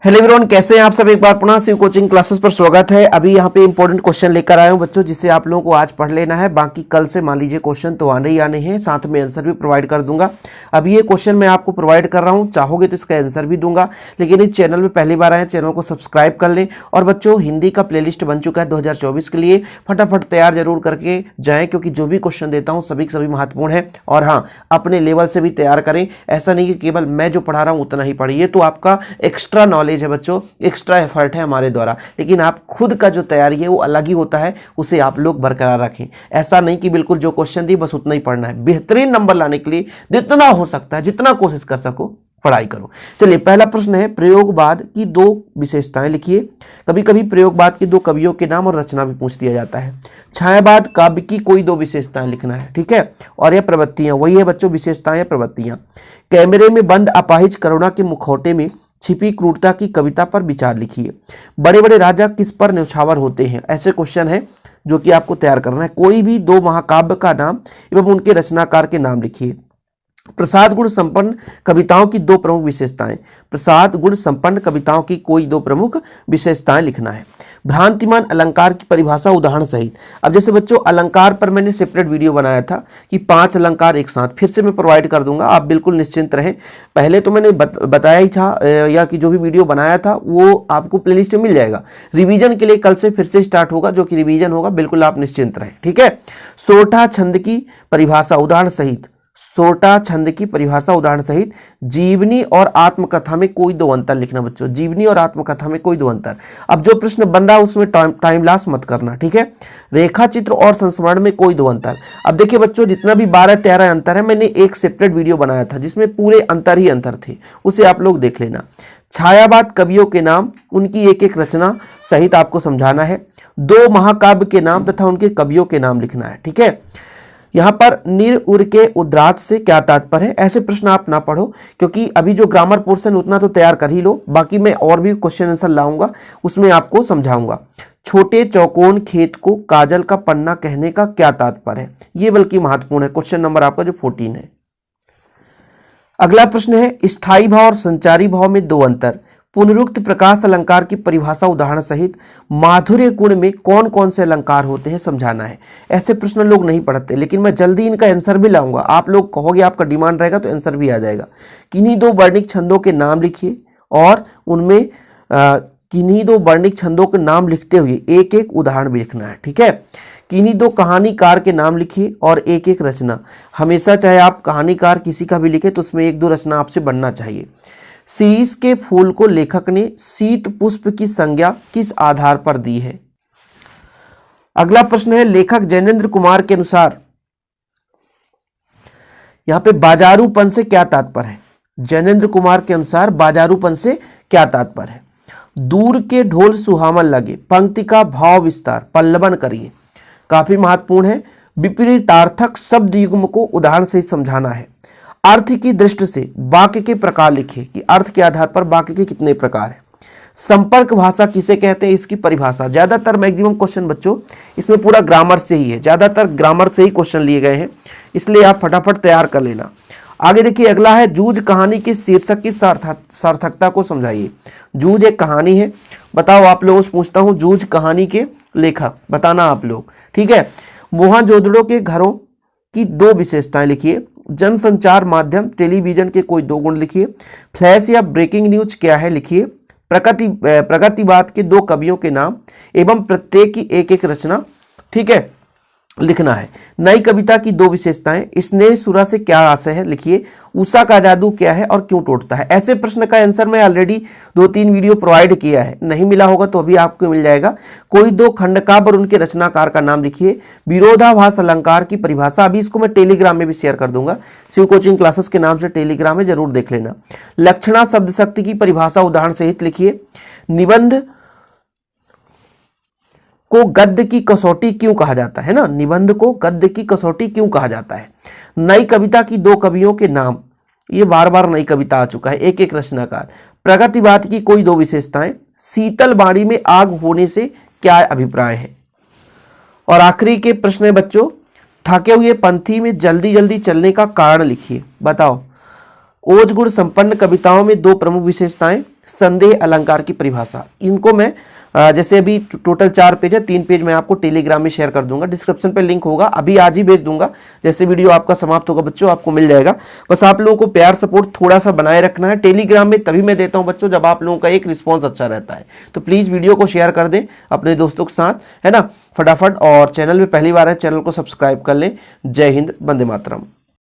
Hello everyone, कैसे हैं आप सब। एक बार पुनः शिव कोचिंग क्लासेस पर स्वागत है। अभी यहाँ पे इंपॉर्टेंट क्वेश्चन लेकर आया हूँ बच्चों, जिसे आप लोगों को आज पढ़ लेना है। बाकी कल से मान लीजिए क्वेश्चन तो आने ही आने हैं, साथ में आंसर भी प्रोवाइड कर दूंगा। अभी ये क्वेश्चन मैं आपको प्रोवाइड कर रहा हूँ, चाहोगे तो इसका आंसर भी दूंगा। लेकिन इस चैनल में पहली बार आए, चैनल को सब्सक्राइब कर लें। और बच्चों, हिंदी का प्लेलिस्ट बन चुका है 2024 के लिए, फटाफट तैयार जरूर करके जाएँ, क्योंकि जो भी क्वेश्चन देता हूँ सभी महत्वपूर्ण है। और हाँ, अपने लेवल से भी तैयार करें। ऐसा नहीं कि केवल मैं जो पढ़ा रहा हूँ उतना ही पढ़िए, तो आपका एक्स्ट्रा नॉलेज है बच्चों, एक्स्ट्रा एफर्ट है हमारे द्वारा। लेकिन आप खुद का जो तैयारी है वो अलग ही होता है, उसे आप लोग बरकरार रखें। ऐसा नहीं कि बिल्कुल जो क्वेश्चन दी बस उतना ही पढ़ना है। बेहतरीन नंबर लाने के लिए जितना हो सकता है, जितना कोशिश कर सको, पढ़ाई करो। चलिए, पहला प्रश्न है, प्रयोगवाद की दो विशेषताएं लिखिए। कभी कभी प्रयोगवाद के दो कवियों के नाम और रचना भी पूछ दिया जाता है। छायावाद काव्य की कोई दो विशेषताएं लिखना है, ठीक है। और यह प्रवृत्तियां, वही है बच्चों, विशेषताएं या प्रवृत्तियां। कैमरे में बंद अपाहिज करुणा के मुखौटे में छिपी क्रूरता की कविता पर विचार लिखिए। बड़े बड़े राजा किस पर न्यौछावर होते हैं। ऐसे क्वेश्चन है जो कि आपको तैयार करना है। कोई भी दो महाकाव्य का नाम एवं उनके रचनाकार के नाम लिखिए। प्रसाद गुण संपन्न कविताओं की दो प्रमुख विशेषताएं। प्रसाद गुण संपन्न कविताओं की कोई दो प्रमुख विशेषताएं लिखना है। भ्रांतिमान अलंकार की परिभाषा उदाहरण सहित। अब जैसे बच्चों, अलंकार पर मैंने सेपरेट वीडियो बनाया था कि 5 अलंकार एक साथ, फिर से मैं प्रोवाइड कर दूंगा, आप बिल्कुल निश्चिंत रहें। पहले तो मैंने बताया ही था, या कि जो भी वीडियो बनाया था वो आपको प्लेलिस्ट में मिल जाएगा। रिवीजन के लिए कल से फिर से स्टार्ट होगा, जो कि रिवीजन होगा, बिल्कुल आप निश्चिंत रहें, ठीक है। सोरठा छंद की परिभाषा उदाहरण सहित। सोरठा छंद की परिभाषा उदाहरण सहित। जीवनी और आत्मकथा में कोई दो अंतर लिखना बच्चों। जीवनी और आत्मकथा में कोई दो अंतर। अब जो प्रश्न बन रहा है उसमें टाइम लॉस मत करना, ठीक है। रेखा चित्र और संस्मरण में कोई दो अंतर। अब देखिए बच्चों, जितना भी 12-13 अंतर है, मैंने एक सेपरेट वीडियो बनाया था जिसमें पूरे अंतर ही अंतर थे, उसे आप लोग देख लेना। छायावाद कवियों के नाम, उनकी एक एक रचना सहित आपको समझाना है। दो महाकाव्य के नाम तथा उनके कवियों के नाम लिखना है, ठीक है। यहाँ पर निर उर के उद्रात से क्या तात्पर्य है। ऐसे प्रश्न आप ना पढ़ो, क्योंकि अभी जो ग्रामर पोर्शन उतना तो तैयार कर ही लो, बाकी मैं और भी क्वेश्चन आंसर लाऊंगा, उसमें आपको समझाऊंगा। छोटे चौकोन खेत को काजल का पन्ना कहने का क्या तात्पर्य है, ये बल्कि महत्वपूर्ण है। क्वेश्चन नंबर आपका जो 14 है। अगला प्रश्न है, स्थायी भाव और संचारी भाव में दो अंतर। पुनरुक्त प्रकाश अलंकार की परिभाषा उदाहरण सहित। माधुर्य गुण में कौन कौन से अलंकार होते हैं समझाना है। ऐसे प्रश्न लोग नहीं पढ़ते, लेकिन मैं जल्दी इनका आंसर भी लाऊंगा। आप लोग कहोगे, आपका डिमांड रहेगा तो आंसर भी आ जाएगा। किन्हीं दो वर्णिक छंदों के नाम लिखिए, और उनमें किन्हीं दो वर्णिक छंदों के नाम लिखते हुए एक एक उदाहरण भी लिखना है, ठीक है। किन्हीं दो कहानीकार के नाम लिखिए और एक एक रचना। हमेशा चाहे आप कहानीकार किसी का भी लिखे तो उसमें एक दो रचना आपसे बनना चाहिए। शीरीष के फूल को लेखक ने शीत पुष्प की संज्ञा किस आधार पर दी है। अगला प्रश्न है, लेखक जैनेन्द्र कुमार के अनुसार यहां पे बाजारूपन से क्या तात्पर्य है। जैनेन्द्र कुमार के अनुसार बाजारूपन से क्या तात्पर्य है। दूर के ढोल सुहावन लगे, पंक्ति का भाव विस्तार पल्लवन करिए, काफी महत्वपूर्ण है। विपरीतार्थक शब्द युग्म को उदाहरण से समझाना है। अर्थ की दृष्टि से वाक्य के प्रकार लिखिए, कि अर्थ के आधार पर वाक्य के कितने प्रकार हैं। संपर्क भाषा किसे कहते हैं, इसकी परिभाषा। ज्यादातर मैक्सिमम क्वेश्चन बच्चों इसमें पूरा ग्रामर से ही है, ज्यादातर ग्रामर से ही क्वेश्चन लिए गए हैं, इसलिए आप फटाफट तैयार कर लेना। आगे देखिए, अगला है, जूझ कहानी के शीर्षक की सार्थकता को समझाइए। जूझ एक कहानी है, बताओ आप लोगों से पूछता हूं, जूझ कहानी के लेखक बताना आप लोग, ठीक है। मोहनजोदड़ो के घरों की दो विशेषताएं लिखिए। जनसंचार माध्यम टेलीविजन के कोई दो गुण लिखिए। फ्लैश या ब्रेकिंग न्यूज क्या है लिखिए। प्रगतिवाद के दो कवियों के नाम एवं प्रत्येक की एक एक रचना, ठीक है, लिखना है। नई कविता की दो विशेषताएं। स्नेह सुरा से क्या आशय है लिखिए। उषा का जादू क्या है और क्यों टूटता है। ऐसे प्रश्न का आंसर मैं ऑलरेडी 2-3 वीडियो प्रोवाइड किया है, नहीं मिला होगा तो अभी आपको मिल जाएगा। कोई दो खंडकाव्य और उनके रचनाकार का नाम लिखिए। विरोधाभास अलंकार की परिभाषा, अभी इसको मैं टेलीग्राम में भी शेयर कर दूंगा, शिव कोचिंग क्लासेस के नाम से टेलीग्राम में जरूर देख लेना। लक्षणा शब्द शक्ति की परिभाषा उदाहरण सहित लिखिए। निबंध को गद्य की कसौटी क्यों कहा जाता है ना, निबंध को गद्य की कसौटी क्यों कहा जाता है। नई कविता की दो कवियों के नाम, ये बार बार नई कविता आ चुका है, एक एक रचनाकार। प्रगतिवाद की कोई दो विशेषताएं। शीतल बाड़ी में आग होने से क्या अभिप्राय है। और आखिरी के प्रश्न है बच्चों, थके हुए पंथी में जल्दी जल्दी चलने का कारण लिखिए। बताओ, ओज गुण संपन्न कविताओं में दो प्रमुख विशेषताएं। संदेह अलंकार की परिभाषा। इनको मैं जैसे अभी टोटल 4 पेज है, 3 पेज मैं आपको टेलीग्राम में शेयर कर दूंगा, डिस्क्रिप्शन पे लिंक होगा, अभी आज ही भेज दूंगा। जैसे वीडियो आपका समाप्त होगा बच्चों आपको मिल जाएगा। बस आप लोगों को प्यार सपोर्ट थोड़ा सा बनाए रखना है। टेलीग्राम में तभी मैं देता हूं बच्चों जब आप लोगों का एक रिस्पॉन्स अच्छा रहता है। तो प्लीज वीडियो को शेयर कर दें अपने दोस्तों के साथ, है ना, फटाफट। और चैनल में पहली बार है, चैनल को सब्सक्राइब कर लें। जय हिंद, वंदे मातरम।